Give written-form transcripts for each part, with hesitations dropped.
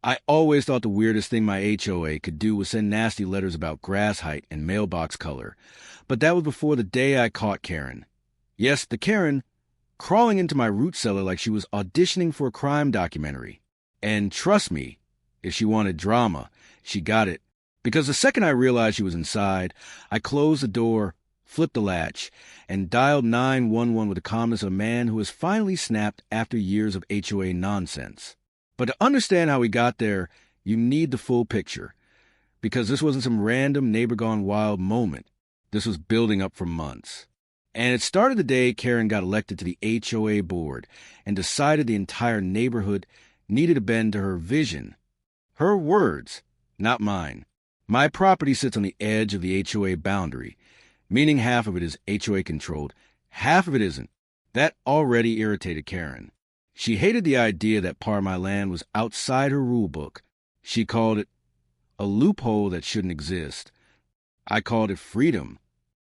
I always thought the weirdest thing my HOA could do was send nasty letters about grass height and mailbox color. But that was before the day I caught Karen. Yes, the Karen, crawling into my root cellar like she was auditioning for a crime documentary. And trust me, if she wanted drama, she got it. Because the second I realized she was inside, I closed the door, flipped the latch, and dialed 911 with the calmness of a man who has finally snapped after years of HOA nonsense. But to understand how we got there, you need the full picture. Because this wasn't some random neighbor-gone-wild moment. This was building up for months. And it started the day Karen got elected to the HOA board and decided the entire neighborhood needed to bend to her vision. Her words, not mine. My property sits on the edge of the HOA boundary, meaning half of it is HOA-controlled, half of it isn't. That already irritated Karen. She hated the idea that part of my land was outside her rule book. She called it a loophole that shouldn't exist. I called it freedom.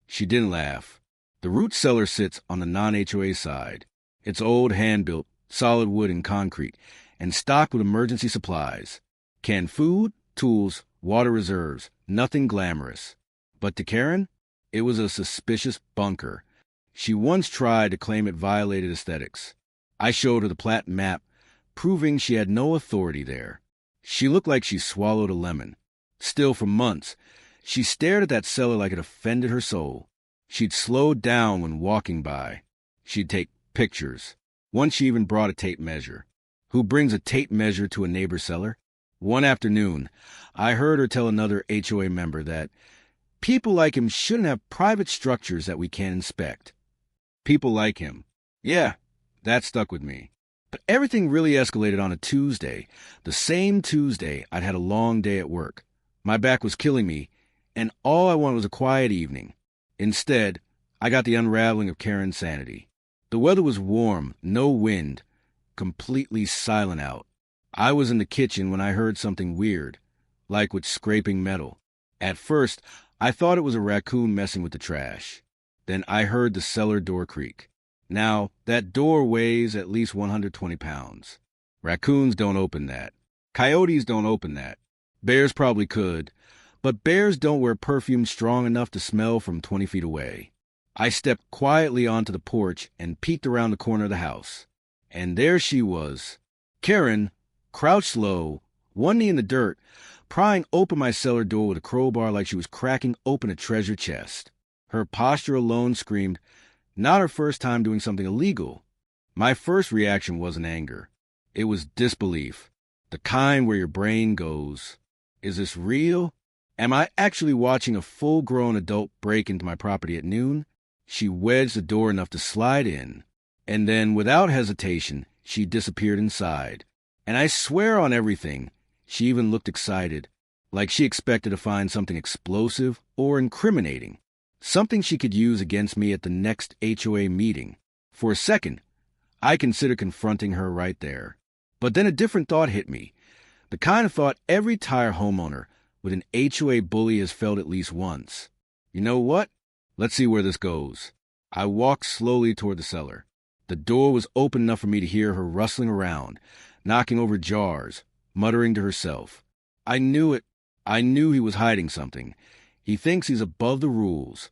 She didn't laugh. The root cellar sits on the non-HOA side. It's old, hand-built, solid wood and concrete, and stocked with emergency supplies. Canned food, tools, water reserves, nothing glamorous. But to Karen, it was a suspicious bunker. She once tried to claim it violated aesthetics. I showed her the plat map, proving she had no authority there. She looked like she swallowed a lemon. Still, for months, she stared at that cellar like it offended her soul. She'd slow down when walking by. She'd take pictures. Once she even brought a tape measure. Who brings a tape measure to a neighbor's cellar? One afternoon, I heard her tell another HOA member that people like him shouldn't have private structures that we can't inspect. People like him. Yeah, that stuck with me. But everything really escalated on a Tuesday, the same Tuesday I'd had a long day at work. My back was killing me, and all I wanted was a quiet evening. Instead, I got the unraveling of Karen's sanity. The weather was warm, no wind, completely silent out. I was in the kitchen when I heard something weird, like with scraping metal. At first, I thought it was a raccoon messing with the trash. Then I heard the cellar door creak. Now, that door weighs at least 120 pounds. Raccoons don't open that. Coyotes don't open that. Bears probably could, but bears don't wear perfume strong enough to smell from 20 feet away. I stepped quietly onto the porch and peeked around the corner of the house. And there she was. Karen, crouched low, one knee in the dirt, prying open my cellar door with a crowbar like she was cracking open a treasure chest. Her posture alone screamed, not her first time doing something illegal. My first reaction wasn't anger. It was disbelief. The kind where your brain goes, is this real? Am I actually watching a full-grown adult break into my property at noon? She wedged the door enough to slide in, and then, without hesitation, she disappeared inside. And I swear on everything, she even looked excited, like she expected to find something explosive or incriminating, something she could use against me at the next HOA meeting. For a second, I considered confronting her right there. But then a different thought hit me, the kind of thought every tired homeowner with an HOA bully has felt at least once. You know what? Let's see where this goes. I walked slowly toward the cellar. The door was open enough for me to hear her rustling around, knocking over jars, muttering to herself. I knew it. I knew he was hiding something. He thinks he's above the rules.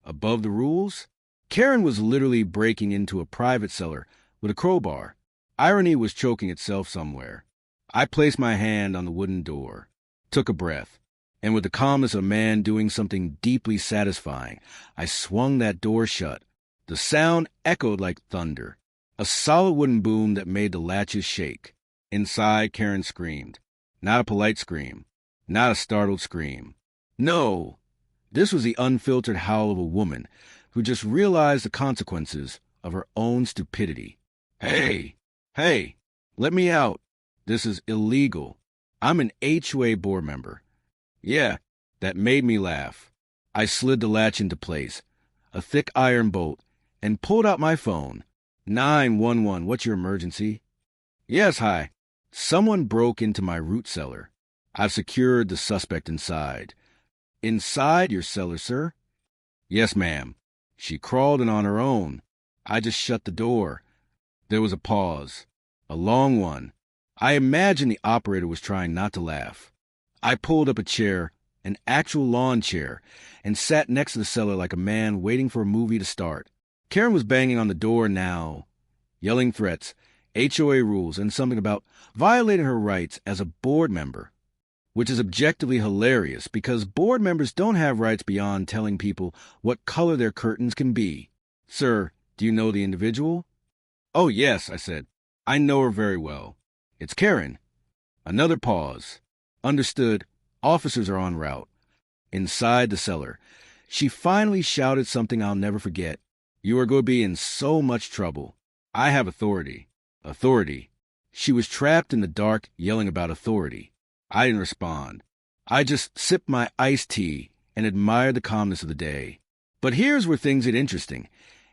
Above the rules? Karen was literally breaking into a private cellar with a crowbar. Irony was choking itself somewhere. I placed my hand on the wooden door, took a breath, and with the calmness of a man doing something deeply satisfying, I swung that door shut. The sound echoed like thunder, a solid wooden boom that made the latches shake. Inside, Karen screamed. Not a polite scream, not a startled scream. No, this was the unfiltered howl of a woman who just realized the consequences of her own stupidity. Hey, let me out. This is illegal. I'm an HOA board member. Yeah, that made me laugh. I slid the latch into place, a thick iron bolt, and pulled out my phone. 911, what's your emergency? Yes, hi. Someone broke into my root cellar. I've secured the suspect inside. Inside your cellar, sir? Yes, ma'am. She crawled in on her own. I just shut the door. There was a pause. A long one. I imagine the operator was trying not to laugh. I pulled up a chair, an actual lawn chair, and sat next to the cellar like a man waiting for a movie to start. Karen was banging on the door now, yelling threats, HOA rules, and something about violating her rights as a board member, which is objectively hilarious because board members don't have rights beyond telling people what color their curtains can be. Sir, do you know the individual? Oh, yes, I said. I know her very well. It's Karen. Another pause. Understood. Officers are en route. Inside the cellar, she finally shouted something I'll never forget. You are going to be in so much trouble. I have authority. Authority. She was trapped in the dark, yelling about authority. I didn't respond. I just sipped my iced tea and admired the calmness of the day. But here's where things get interesting,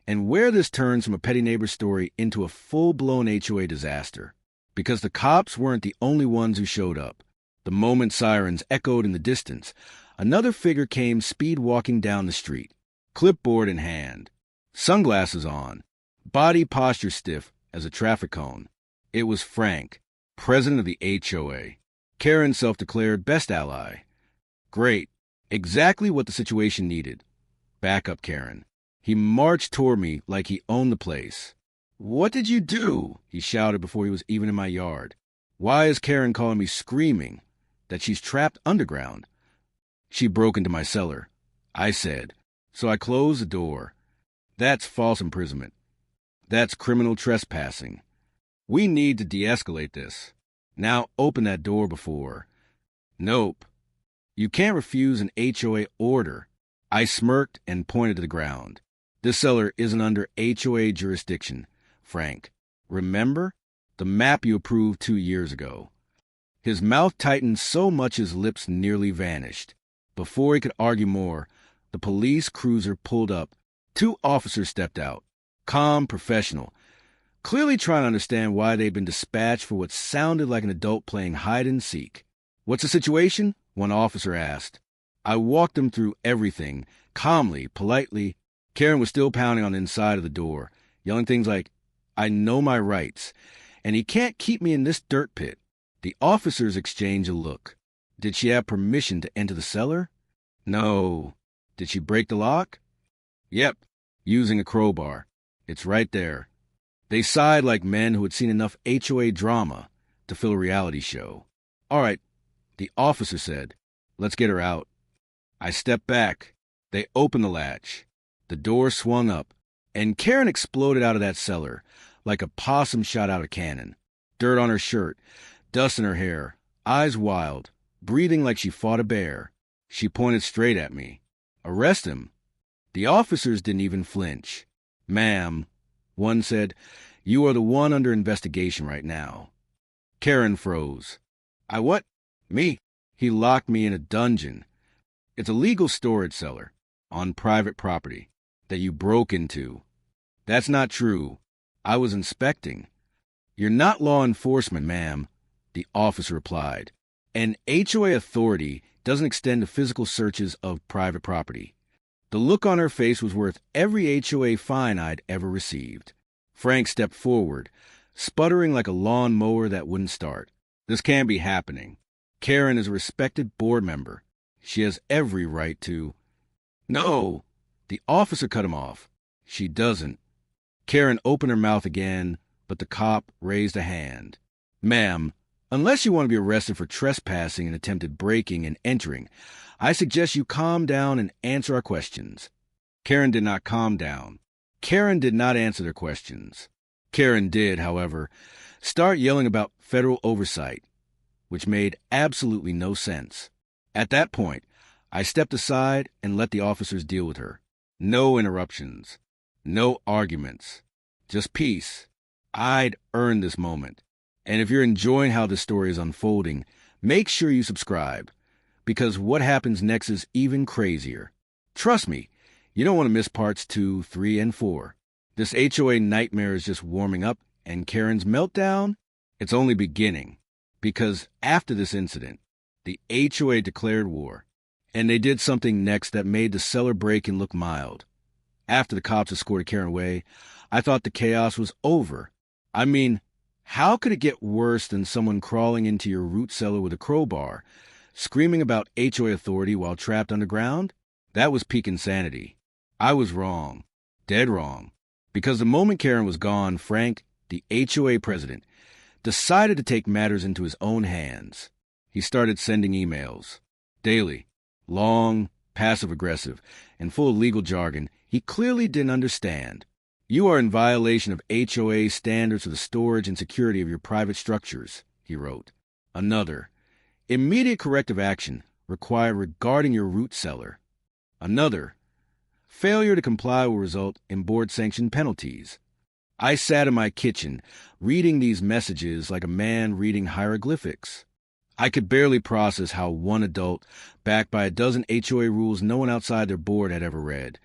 and where this turns from a petty neighbor story into a full-blown HOA disaster. Because the cops weren't the only ones who showed up. The moment sirens echoed in the distance, another figure came speed-walking down the street, clipboard in hand, sunglasses on, body posture stiff as a traffic cone. It was Frank, president of the HOA. Karen's self-declared best ally. Great. Exactly what the situation needed. Back up, Karen. He marched toward me like he owned the place. What did you do? He shouted before he was even in my yard. Why is Karen calling me screaming that she's trapped underground? She broke into my cellar, I said. So I closed the door. That's false imprisonment. That's criminal trespassing. We need to de-escalate this. Now open that door before. Nope. You can't refuse an HOA order. I smirked and pointed to the ground. This cellar isn't under HOA jurisdiction, Frank. Remember? The map you approved 2 years ago. His mouth tightened so much his lips nearly vanished. Before he could argue more, the police cruiser pulled up. 2 officers stepped out. Calm, professional. Clearly trying to understand why they'd been dispatched for what sounded like an adult playing hide-and-seek. What's the situation? One officer asked. I walked them through everything, calmly, politely. Karen was still pounding on the inside of the door, yelling things like, I know my rights, and he can't keep me in this dirt pit. The officers exchanged a look. Did she have permission to enter the cellar? No. Did she break the lock? Yep, using a crowbar. It's right there. They sighed like men who had seen enough HOA drama to fill a reality show. All right, the officer said, let's get her out. I stepped back. They opened the latch. The door swung up, and Karen exploded out of that cellar like a possum shot out a cannon. Dirt on her shirt, dust in her hair, eyes wild, breathing like she fought a bear. She pointed straight at me. Arrest him. The officers didn't even flinch. Ma'am, one said, you are the one under investigation right now. Karen froze. I what? Me? He locked me in a dungeon. It's a legal storage cellar on private property that you broke into. That's not true. I was inspecting. You're not law enforcement, ma'am, the officer replied. An HOA authority doesn't extend to physical searches of private property. The look on her face was worth every HOA fine I'd ever received. Frank stepped forward, sputtering like a lawn mower that wouldn't start. This can't be happening. Karen is a respected board member. She has every right to... No! The officer cut him off. She doesn't. Karen opened her mouth again, but the cop raised a hand. Ma'am, unless you want to be arrested for trespassing and attempted breaking and entering, I suggest you calm down and answer our questions. Karen did not calm down. Karen did not answer their questions. Karen did, however, start yelling about federal oversight, which made absolutely no sense. At that point, I stepped aside and let the officers deal with her. No interruptions. No arguments. Just peace. I'd earned this moment. And if you're enjoying how this story is unfolding, make sure you subscribe, because what happens next is even crazier. Trust me, you don't want to miss parts 2, 3, and 4. This HOA nightmare is just warming up, and Karen's meltdown? It's only beginning. Because after this incident, the HOA declared war, and they did something next that made the cellar break-in look mild. After the cops escorted Karen away, I thought the chaos was over. I mean, How could it get worse than someone crawling into your root cellar with a crowbar, screaming about HOA authority while trapped underground? That was peak insanity. I was wrong. Dead wrong. Because the moment Karen was gone, Frank, the HOA president, decided to take matters into his own hands. He started sending emails. Daily. Long, passive-aggressive, and full of legal jargon he clearly didn't understand. You are in violation of HOA standards for the storage and security of your private structures, he wrote. Another. Immediate corrective action required regarding your root cellar. Another. Failure to comply will result in board-sanctioned penalties. I sat in my kitchen, reading these messages like a man reading hieroglyphics. I could barely process how one adult, backed by a dozen HOA rules no one outside their board had ever read,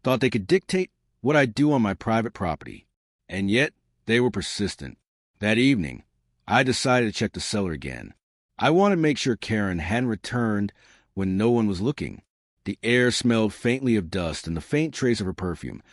thought they could dictate what I do on my private property. And yet, they were persistent. That evening, I decided to check the cellar again. I wanted to make sure Karen hadn't returned when no one was looking. The air smelled faintly of dust and the faint trace of her perfume,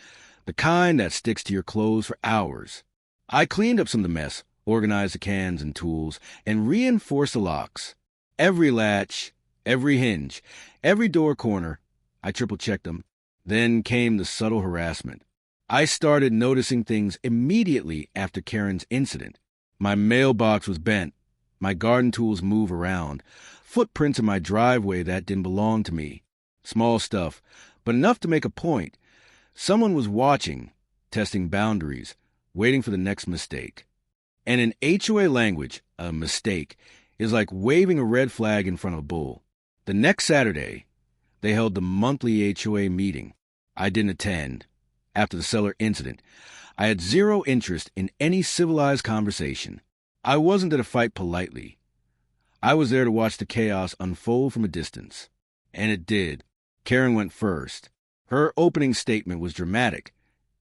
the kind that sticks to your clothes for hours. I cleaned up some of the mess, organized the cans and tools, and reinforced the locks. Every latch, every hinge, every door corner, I triple-checked them. Then came the subtle harassment. I started noticing things immediately after Karen's incident. My mailbox was bent, my garden tools move around, footprints in my driveway that didn't belong to me. Small stuff, but enough to make a point. Someone was watching, testing boundaries, waiting for the next mistake. And in HOA language, a mistake is like waving a red flag in front of a bull. The next Saturday, they held the monthly HOA meeting. I didn't attend. After the cellar incident, I had zero interest in any civilized conversation. I wasn't there to fight politely. I was there to watch the chaos unfold from a distance. And it did. Karen went first. Her opening statement was dramatic.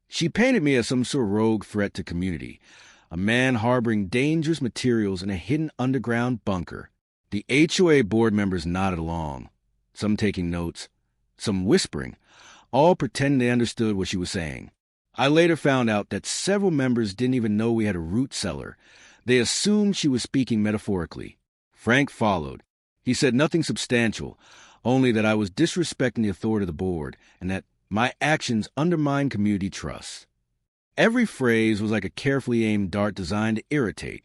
She painted me as some sort of rogue threat to community, a man harboring dangerous materials in a hidden underground bunker. The HOA board members nodded along, some taking notes, some whispering, all pretending they understood what she was saying. I later found out that several members didn't even know we had a root cellar. They assumed she was speaking metaphorically. Frank followed. He said nothing substantial, only that I was disrespecting the authority of the board and that my actions undermined community trust. Every phrase was like a carefully aimed dart designed to irritate.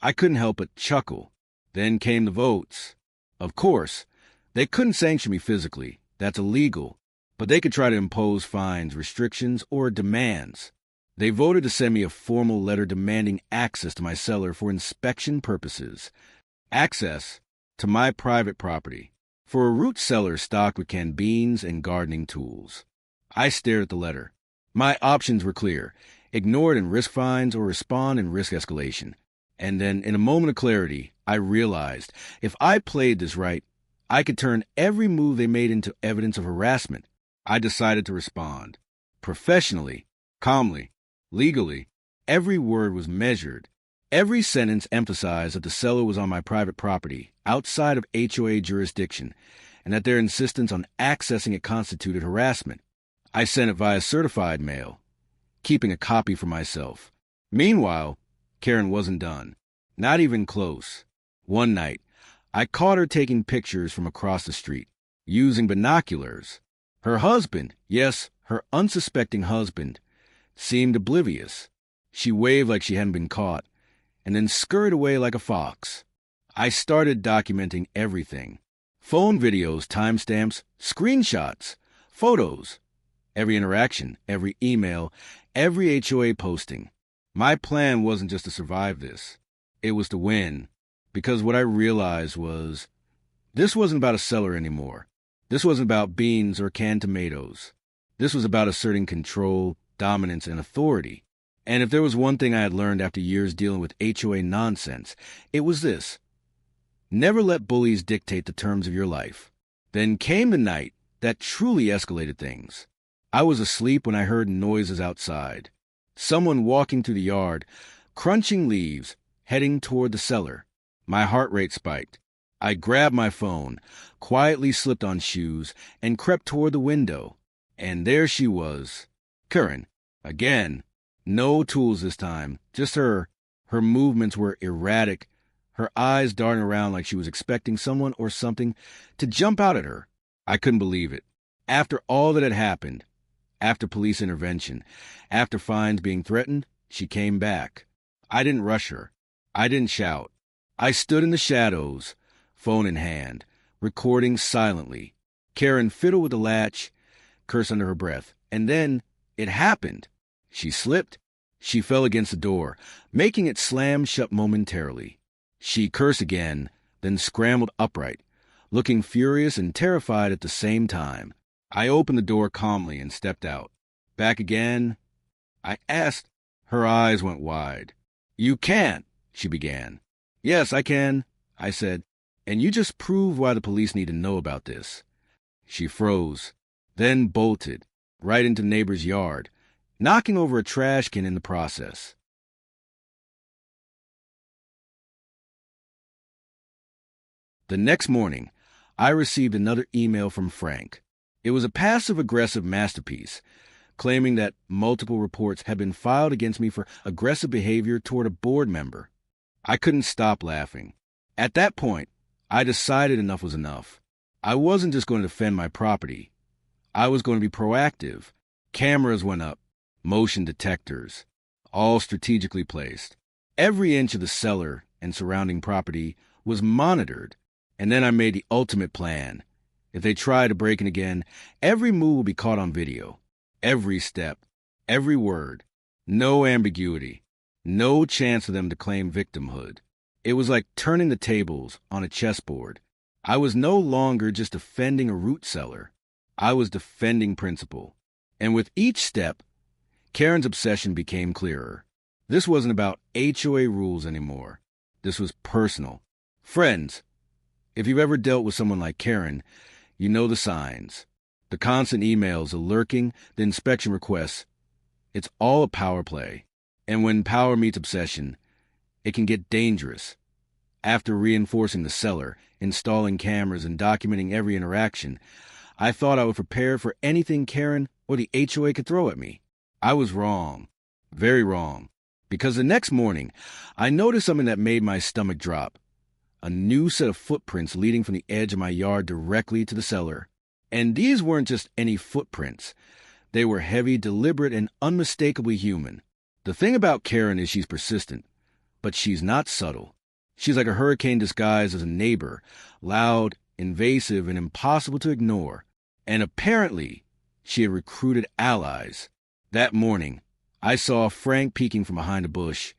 I couldn't help but chuckle. Then came the votes. Of course, they couldn't sanction me physically. That's illegal. But they could try to impose fines, restrictions, or demands. They voted to send me a formal letter demanding access to my cellar for inspection purposes. Access to my private property. For a root cellar stocked with canned beans and gardening tools. I stared at the letter. My options were clear. Ignore it and risk fines or respond and risk escalation. And then, in a moment of clarity, I realized if I played this right, I could turn every move they made into evidence of harassment. I decided to respond. Professionally, calmly, legally, every word was measured. Every sentence emphasized that the cellar was on my private property, outside of HOA jurisdiction, and that their insistence on accessing it constituted harassment. I sent it via certified mail, keeping a copy for myself. Meanwhile, Karen wasn't done. Not even close. One night, I caught her taking pictures from across the street, using binoculars. Her husband, yes, her unsuspecting husband, seemed oblivious. She waved like she hadn't been caught, and then scurried away like a fox. I started documenting everything. Phone videos, timestamps, screenshots, photos. Every interaction, every email, every HOA posting. My plan wasn't just to survive this. It was to win. Because what I realized was, this wasn't about a cellar anymore. This wasn't about beans or canned tomatoes. This was about asserting control, dominance, and authority. And if there was one thing I had learned after years dealing with HOA nonsense, it was this. Never let bullies dictate the terms of your life. Then came the night that truly escalated things. I was asleep when I heard noises outside. Someone walking through the yard, crunching leaves, heading toward the cellar. My heart rate spiked. I grabbed my phone, quietly slipped on shoes, and crept toward the window. And there she was. Karen. Again. No tools this time. Just her Her movements were erratic, her eyes darting around like she was expecting someone or something to jump out at her. I couldn't believe it. After all that had happened, after police intervention, after fines being threatened, she came back. I didn't rush her. I didn't shout. I stood in the shadows, phone in hand, recording silently. Karen fiddled with the latch, cursed under her breath. And then it happened. She slipped. She fell against the door, making it slam shut momentarily. She cursed again, then scrambled upright, looking furious and terrified at the same time. I opened the door calmly and stepped out. Back again? I asked. Her eyes went wide. "You can't," she began. "Yes, I can," I said. "And you just proved why the police need to know about this." She froze, then bolted, right into the neighbor's yard, knocking over a trash can in the process. The next morning, I received another email from Frank. It was a passive-aggressive masterpiece, claiming that multiple reports had been filed against me for aggressive behavior toward a board member. I couldn't stop laughing. At that point, I decided enough was enough. I wasn't just going to defend my property. I was going to be proactive. Cameras went up, motion detectors, all strategically placed. Every inch of the cellar and surrounding property was monitored. And then I made the ultimate plan. If they try to break in again, every move will be caught on video. Every step, every word. No ambiguity. No chance for them to claim victimhood. It was like turning the tables on a chessboard. I was no longer just defending a root cellar. I was defending principle. And with each step, Karen's obsession became clearer. This wasn't about HOA rules anymore. This was personal. Friends, if you've ever dealt with someone like Karen, you know the signs. The constant emails, the lurking, the inspection requests. It's all a power play. And when power meets obsession, it can get dangerous. After reinforcing the cellar, installing cameras, and documenting every interaction, I thought I would prepare for anything Karen or the HOA could throw at me. I was wrong. Very wrong. Because the next morning, I noticed something that made my stomach drop. A new set of footprints leading from the edge of my yard directly to the cellar. And these weren't just any footprints. They were heavy, deliberate, and unmistakably human. The thing about Karen is she's persistent, but she's not subtle. She's like a hurricane disguised as a neighbor, loud, invasive, and impossible to ignore. And apparently, she had recruited allies. That morning, I saw Frank peeking from behind a bush,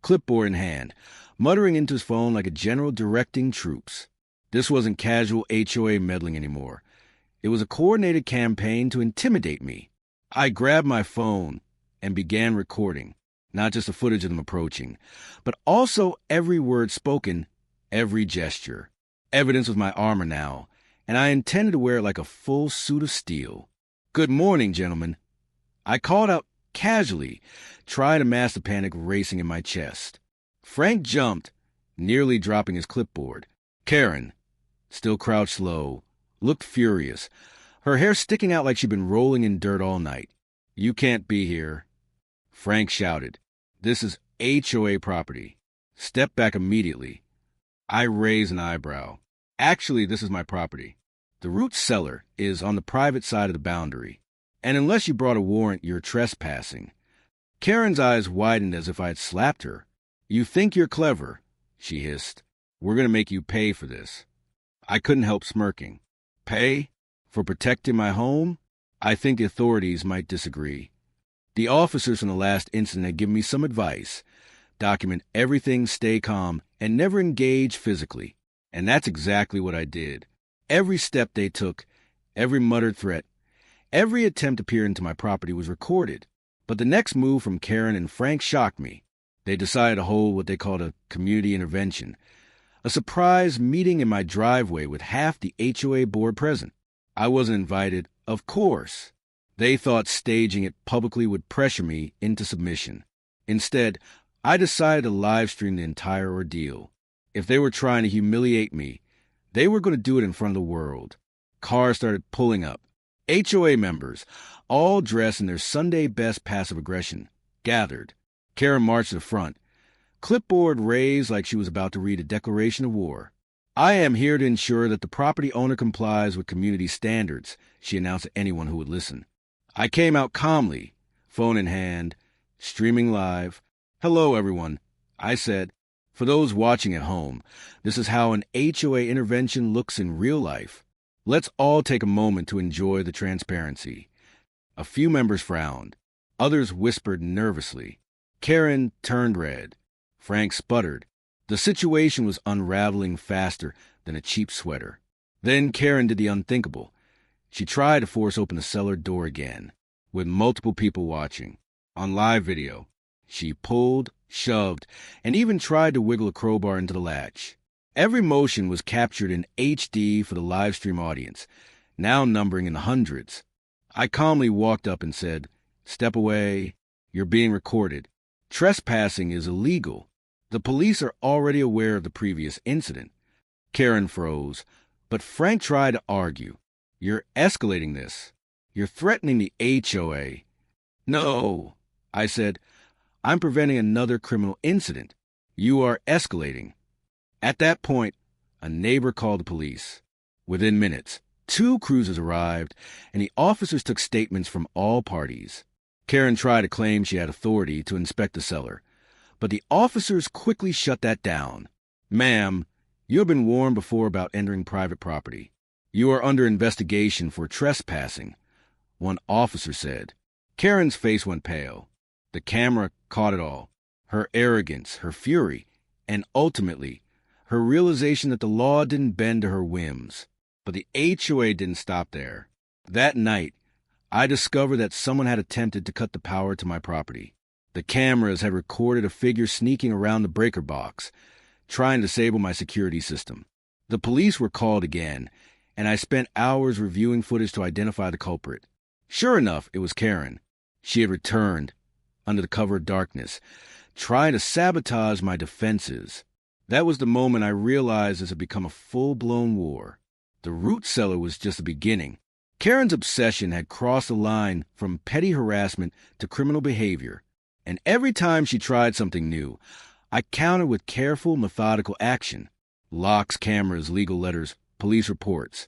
clipboard in hand, muttering into his phone like a general directing troops. This wasn't casual HOA meddling anymore. It was a coordinated campaign to intimidate me. I grabbed my phone and began recording, not just the footage of them approaching, but also every word spoken, every gesture. Evidence was my armor now, and I intended to wear it like a full suit of steel. "Good morning, gentlemen." I called out casually, trying to mask the panic racing in my chest. Frank jumped, nearly dropping his clipboard. Karen, still crouched low, looked furious, her hair sticking out like she'd been rolling in dirt all night. "You can't be here." Frank shouted, "This is HOA property. Step back immediately." I raised an eyebrow. "Actually, this is my property. The root cellar is on the private side of the boundary. And unless you brought a warrant, you're trespassing." Karen's eyes widened as if I had slapped her. "You think you're clever," she hissed. "We're going to make you pay for this." I couldn't help smirking. Pay? For protecting my home? I think the authorities might disagree. The officers from the last incident had given me some advice. Document everything, stay calm, and never engage physically. And that's exactly what I did. Every step they took, every muttered threat, every attempt to peer into my property was recorded. But the next move from Karen and Frank shocked me. They decided to hold what they called a community intervention, a surprise meeting in my driveway with half the HOA board present. I wasn't invited, of course. They thought staging it publicly would pressure me into submission. Instead, I decided to live stream the entire ordeal. If they were trying to humiliate me, they were going to do it in front of the world. Cars started pulling up. HOA members, all dressed in their Sunday best passive aggression, gathered. Karen marched to the front, clipboard raised like she was about to read a declaration of war. "I am here to ensure that the property owner complies with community standards," she announced to anyone who would listen. I came out calmly, phone in hand, streaming live. "Hello, everyone," I said. "For those watching at home, this is how an HOA intervention looks in real life. Let's all take a moment to enjoy the transparency." A few members frowned. Others whispered nervously. Karen turned red. Frank sputtered. The situation was unraveling faster than a cheap sweater. Then Karen did the unthinkable. She tried to force open the cellar door again, with multiple people watching. On live video, she pulled, shoved, and even tried to wiggle a crowbar into the latch. Every motion was captured in HD for the live stream audience, now numbering in the hundreds. I calmly walked up and said, "Step away. You're being recorded. Trespassing is illegal. The police are already aware of the previous incident." Karen froze, but Frank tried to argue. "You're escalating this. You're threatening the HOA." "No," I said. "I'm preventing another criminal incident. You are escalating." At that point, a neighbor called the police. Within minutes, 2 cruisers arrived, and the officers took statements from all parties. Karen tried to claim she had authority to inspect the cellar, but the officers quickly shut that down. "Ma'am, you have been warned before about entering private property. You are under investigation for trespassing," one officer said. Karen's face went pale. The camera caught it all. Her arrogance, her fury, and ultimately, her realization that the law didn't bend to her whims. But the HOA didn't stop there. That night, I discovered that someone had attempted to cut the power to my property. The cameras had recorded a figure sneaking around the breaker box, trying to disable my security system. The police were called again, and I spent hours reviewing footage to identify the culprit. Sure enough, it was Karen. She had returned, under the cover of darkness, trying to sabotage my defenses. That was the moment I realized this had become a full-blown war. The root cellar was just the beginning. Karen's obsession had crossed the line from petty harassment to criminal behavior, and every time she tried something new, I countered with careful, methodical action. Locks, cameras, legal letters, police reports.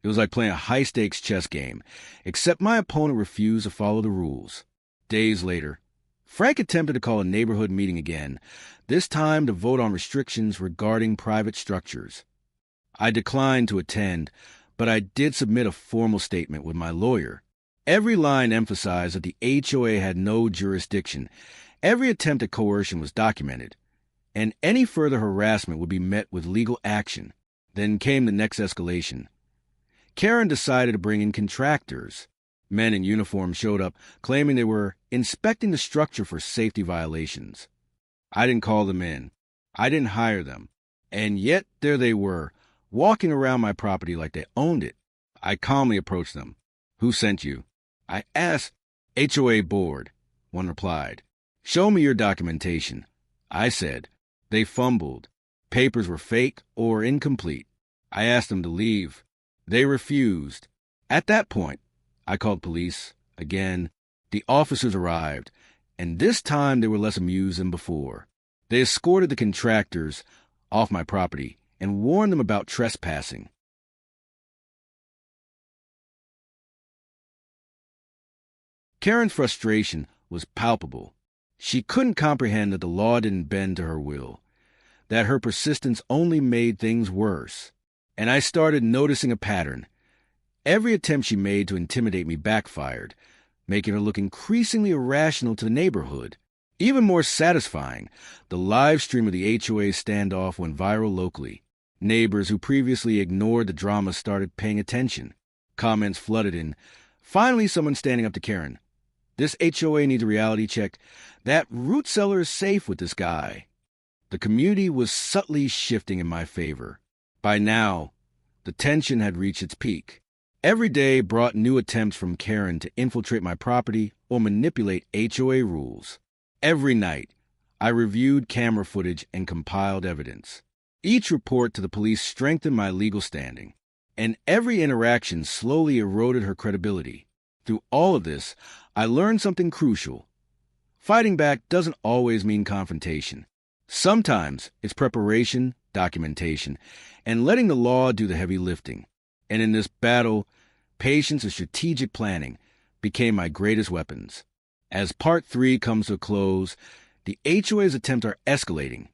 It was like playing a high-stakes chess game, except my opponent refused to follow the rules. Days later, Frank attempted to call a neighborhood meeting again, this time to vote on restrictions regarding private structures. I declined to attend, but I did submit a formal statement with my lawyer. Every line emphasized that the HOA had no jurisdiction. Every attempt at coercion was documented, and any further harassment would be met with legal action. Then came the next escalation. Karen decided to bring in contractors. Men in uniform showed up, claiming they were inspecting the structure for safety violations. I didn't call them in. I didn't hire them. And yet there they were, walking around my property like they owned it. I calmly approached them. "Who sent you?" I asked. "HOA board," one replied. "Show me your documentation," I said. They fumbled. Papers were fake or incomplete. I asked them to leave. They refused. At that point, I called police. Again, the officers arrived, and this time they were less amused than before. They escorted the contractors off my property and warned them about trespassing. Karen's frustration was palpable. She couldn't comprehend that the law didn't bend to her will, that her persistence only made things worse. And I started noticing a pattern. Every attempt she made to intimidate me backfired, making her look increasingly irrational to the neighborhood. Even more satisfying, the live stream of the HOA standoff went viral locally. Neighbors who previously ignored the drama started paying attention. Comments flooded in. Finally, someone standing up to Karen. "This HOA needs a reality check. That root cellar is safe with this guy." The community was subtly shifting in my favor. By now, the tension had reached its peak. Every day brought new attempts from Karen to infiltrate my property or manipulate HOA rules. Every night, I reviewed camera footage and compiled evidence. Each report to the police strengthened my legal standing, and every interaction slowly eroded her credibility. Through all of this, I learned something crucial. Fighting back doesn't always mean confrontation. Sometimes it's preparation, documentation, and letting the law do the heavy lifting. And in this battle, patience and strategic planning became my greatest weapons. As Part 3 comes to a close, the HOA's attempts are escalating.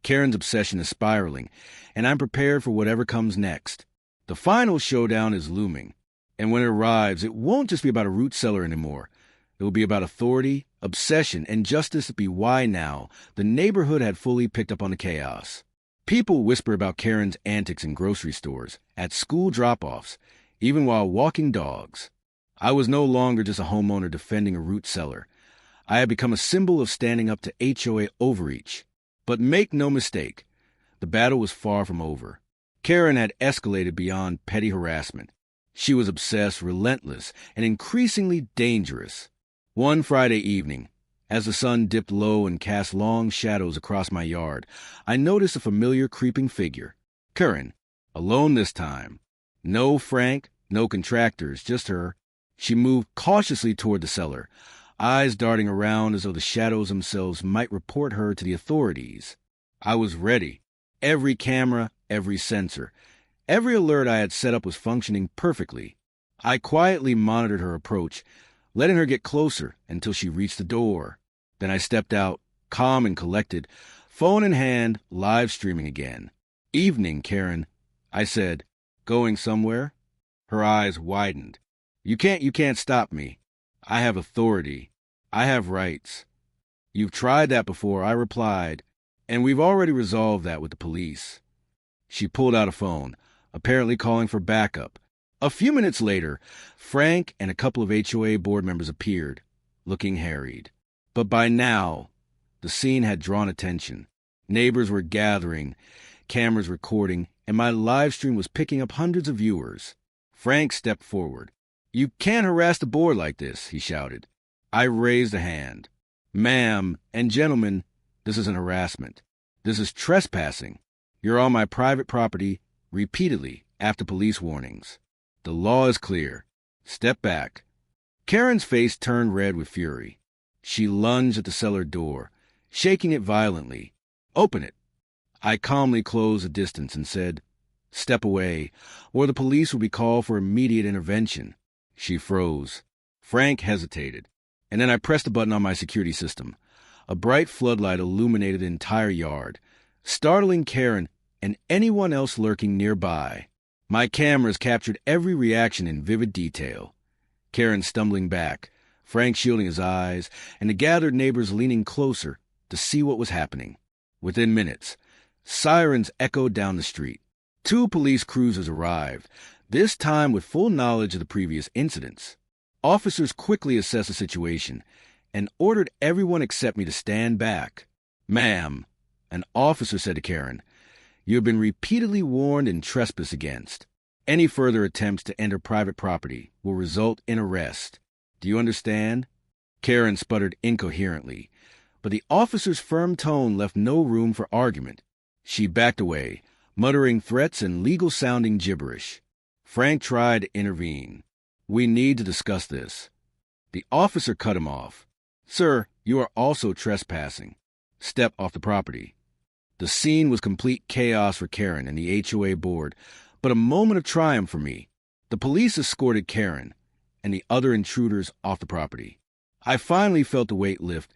Karen's obsession is spiraling, and I'm prepared for whatever comes next. The final showdown is looming, and when it arrives, it won't just be about a root cellar anymore. It will be about authority, obsession, and justice to be why now the neighborhood had fully picked up on the chaos. People whisper about Karen's antics in grocery stores, at school drop-offs, even while walking dogs. I was no longer just a homeowner defending a root cellar. I had become a symbol of standing up to HOA overreach. But make no mistake, the battle was far from over. Karen had escalated beyond petty harassment. She was obsessed, relentless, and increasingly dangerous. One Friday evening, as the sun dipped low and cast long shadows across my yard, I noticed a familiar creeping figure. Karen, alone this time. No Frank, no contractors, just her. She moved cautiously toward the cellar, eyes darting around as though the shadows themselves might report her to the authorities. I was ready. Every camera, every sensor, every alert I had set up was functioning perfectly. I quietly monitored her approach, letting her get closer until she reached the door. Then I stepped out, calm and collected, phone in hand, live streaming again. "Evening, Karen," I said. "Going somewhere?" Her eyes widened. You can't stop me. I have authority. I have rights." "You've tried that before," I replied, "and we've already resolved that with the police." She pulled out a phone, apparently calling for backup. A few minutes later, Frank and a couple of HOA board members appeared, looking harried. But by now, the scene had drawn attention. Neighbors were gathering, cameras recording, and my live stream was picking up hundreds of viewers. Frank stepped forward. "You can't harass the board like this," he shouted. I raised a hand. "Ma'am and gentlemen, this isn't harassment. This is trespassing. You're on my private property repeatedly after police warnings. The law is clear. Step back." Karen's face turned red with fury. She lunged at the cellar door, shaking it violently. "Open it." I calmly closed the distance and said, "Step away, or the police will be called for immediate intervention." She froze. Frank hesitated, and then I pressed a button on my security system. A bright floodlight illuminated the entire yard, startling Karen and anyone else lurking nearby. My cameras captured every reaction in vivid detail. Karen stumbling back, Frank shielding his eyes, and the gathered neighbors leaning closer to see what was happening. Within minutes, sirens echoed down the street. 2 police cruisers arrived, this time with full knowledge of the previous incidents. Officers quickly assessed the situation and ordered everyone except me to stand back. "Ma'am," an officer said to Karen, "you have been repeatedly warned and trespassed against. Any further attempts to enter private property will result in arrest. Do you understand?" Karen sputtered incoherently, but the officer's firm tone left no room for argument. She backed away, muttering threats and legal-sounding gibberish. Frank tried to intervene. "We need to discuss this." The officer cut him off. "Sir, you are also trespassing. Step off the property." The scene was complete chaos for Karen and the HOA board, but a moment of triumph for me. The police escorted Karen and the other intruders off the property. I finally felt the weight lift.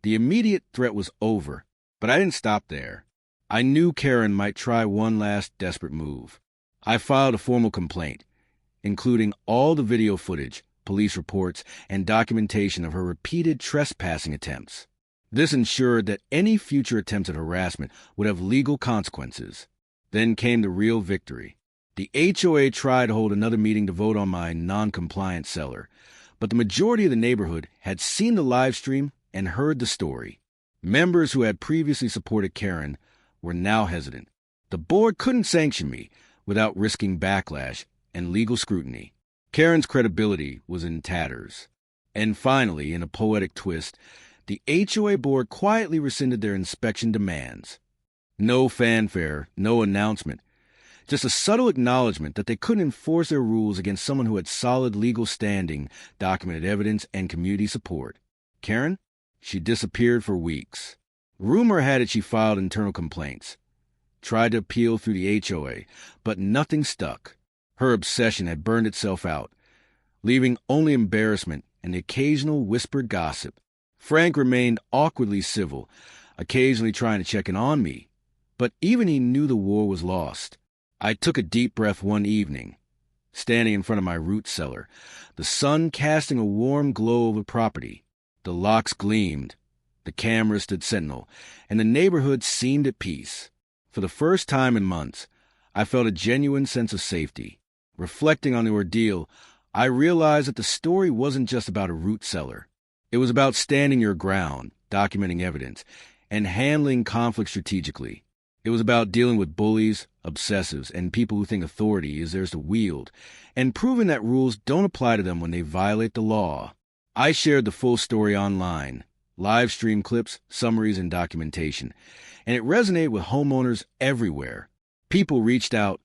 The immediate threat was over, but I didn't stop there. I knew Karen might try one last desperate move. I filed a formal complaint, including all the video footage, police reports, and documentation of her repeated trespassing attempts. This ensured that any future attempts at harassment would have legal consequences. Then came the real victory. The HOA tried to hold another meeting to vote on my non-compliant cellar, but the majority of the neighborhood had seen the live stream and heard the story. Members who had previously supported Karen were now hesitant. The board couldn't sanction me without risking backlash and legal scrutiny. Karen's credibility was in tatters. And finally, in a poetic twist, the HOA board quietly rescinded their inspection demands. No fanfare, no announcement, just a subtle acknowledgement that they couldn't enforce their rules against someone who had solid legal standing, documented evidence, and community support. Karen? She disappeared for weeks. Rumor had it she filed internal complaints, tried to appeal through the HOA, but nothing stuck. Her obsession had burned itself out, leaving only embarrassment and the occasional whispered gossip. Frank remained awkwardly civil, occasionally trying to check in on me, but even he knew the war was lost. I took a deep breath one evening, standing in front of my root cellar, the sun casting a warm glow over the property. The locks gleamed, the cameras stood sentinel, and the neighborhood seemed at peace. For the first time in months, I felt a genuine sense of safety. Reflecting on the ordeal, I realized that the story wasn't just about a root cellar. It was about standing your ground, documenting evidence, and handling conflict strategically. It was about dealing with bullies, obsessives, and people who think authority is theirs to wield, and proving that rules don't apply to them when they violate the law. I shared the full story online, live stream clips, summaries, and documentation, and it resonated with homeowners everywhere. People reached out,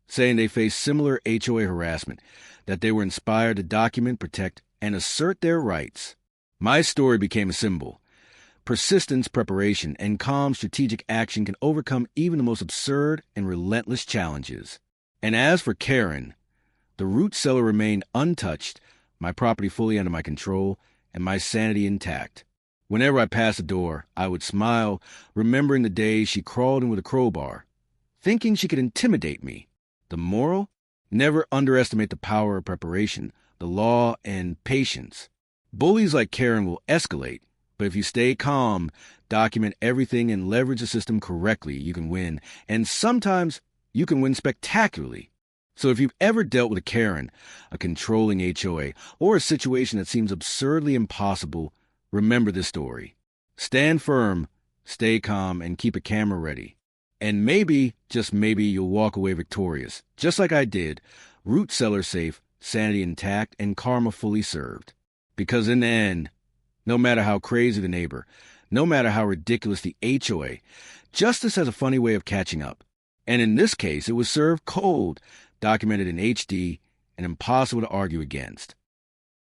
saying they faced similar HOA harassment, that they were inspired to document, protect, and assert their rights. My story became a symbol. Persistence, preparation, and calm strategic action can overcome even the most absurd and relentless challenges. And as for Karen, the root cellar remained untouched, my property fully under my control, and my sanity intact. Whenever I passed the door, I would smile, remembering the days she crawled in with a crowbar, thinking she could intimidate me. The moral? Never underestimate the power of preparation, the law, and patience. Bullies like Karen will escalate, but if you stay calm, document everything, and leverage the system correctly, you can win. And sometimes you can win spectacularly. So if you've ever dealt with a Karen, a controlling HOA, or a situation that seems absurdly impossible, remember this story. Stand firm, stay calm, and keep a camera ready. And maybe, just maybe, you'll walk away victorious, just like I did, root cellar safe, sanity intact, and karma fully served. Because in the end, no matter how crazy the neighbor, no matter how ridiculous the HOA, justice has a funny way of catching up. And in this case, it was served cold, documented in HD, and impossible to argue against.